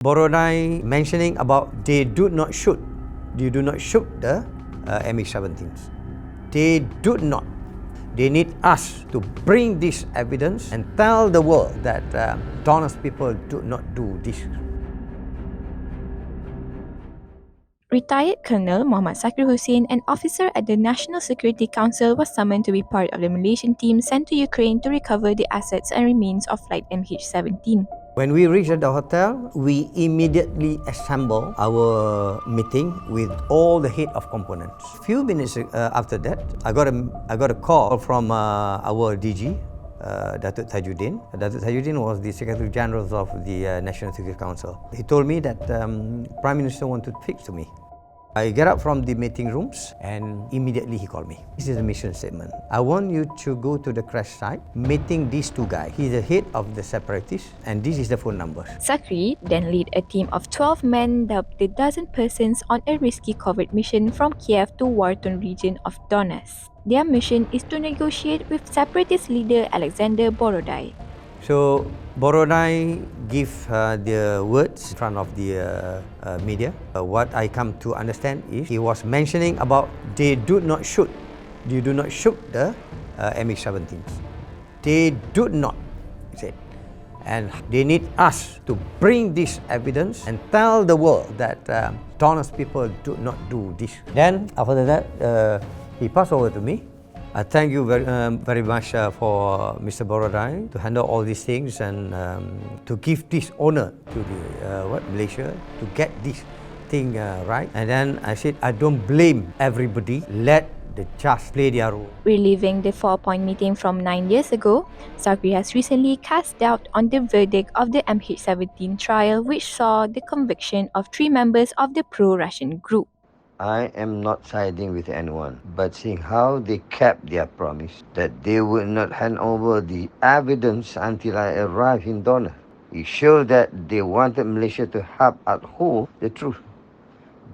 Borodai mentioning about they do not shoot the MH17s. They do not. They need us to bring this evidence and tell the world that honest people do not do this. Retired Colonel Muhammad Sakri Hussain, an officer at the National Security Council, was summoned to be part of the Malaysian team sent to Ukraine to recover the assets and remains of flight MH17. When we reached the hotel, we immediately assembled our meeting with all the head of components. Few minutes after that, I got a call from our DG, Datuk Tajuddin. Datuk Tajuddin was the Secretary General of the National Security Council. He told me that Prime Minister wanted to speak to me. I get up from the meeting rooms and immediately he called me. This is a mission statement. I want you to go to the crash site, meeting these two guys. He's the head of the separatists and this is the phone number. Sakri then led a team of 12 men dubbed the dozen persons on a risky covert mission from Kiev to war-torn region of Donetsk. Their mission is to negotiate with separatist leader Alexander Borodai. So Borodai give the words in front of the media. What I come to understand is he was mentioning about they do not shoot the MH17s. They do not, he said. And they need us to bring this evidence and tell the world that honest people do not do this. Then after that, he passed over to me. I thank you very much for Mr. Borodai to handle all these things and to give this honor to the Malaysia to get this thing right. And then I said, I don't blame everybody. Let the judge play their role. Reliving the 4-point meeting from 9 years ago, Sabri has recently cast doubt on the verdict of the MH17 trial, which saw the conviction of 3 members of the pro-Russian group. I am not siding with anyone, but seeing how they kept their promise that they would not hand over the evidence until I arrive in Donetsk, it showed that they wanted Malaysia to help uphold the truth.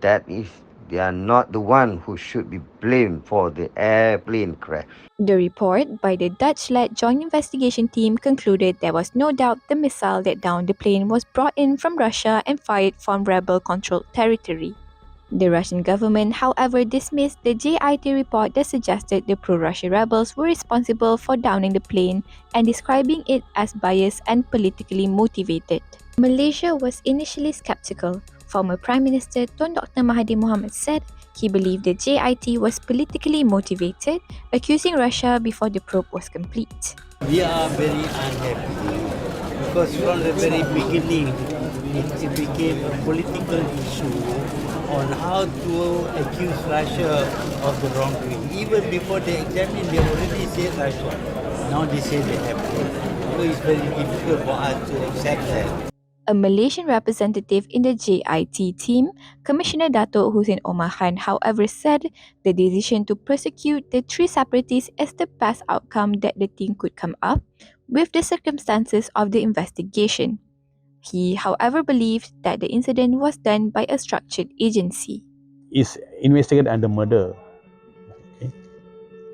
That is, they are not the one who should be blamed for the airplane crash. The report by the Dutch-led joint investigation team concluded there was no doubt the missile that downed the plane was brought in from Russia and fired from rebel-controlled territory. The Russian government, however, dismissed the JIT report that suggested the pro-Russia rebels were responsible for downing the plane and describing it as biased and politically motivated. Malaysia was initially skeptical. Former Prime Minister Tun Dr. Mahathir Mohamad said he believed the JIT was politically motivated, accusing Russia before the probe was complete. We are very unhappy because from the very beginning it became a political issue on how to accuse Russia of the wrongdoing. Even before they examined, they already said Russia. Now they say they have proof. So it's very difficult for us to accept that. A Malaysian representative in the JIT team, Commissioner Datuk Hussein Omar Khan, however, said the decision to prosecute the 3 separatists is the best outcome that the team could come up with the circumstances of the investigation. He, however, believed that the incident was done by a structured agency. Is investigated under murder. Okay.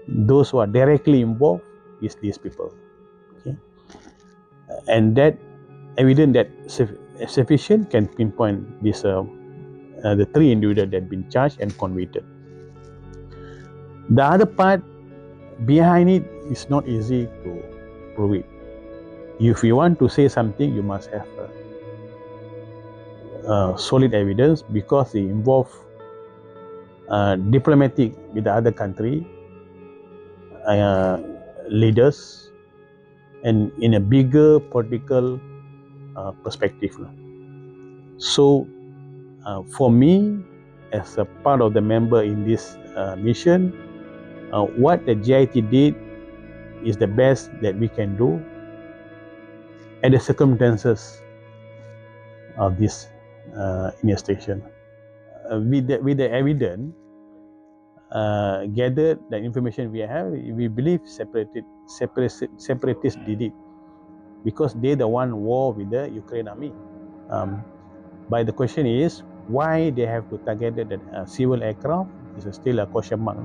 Those who are directly involved is these people. Okay. And that evidence that sufficient can pinpoint this the 3 individuals that have been charged and convicted. The other part behind it is not easy to prove it. If you want to say something, you must have solid evidence because they involve diplomatic with the other country leaders and in a bigger political perspective. So for me, as a part of the member in this mission, what the JIT did is the best that we can do at the circumstances of this investigation. With the evidence gathered, the information we have, we believe separatists did it because they the one war with the Ukraine army. But the question is why they have to target the civil aircraft is still a question mark.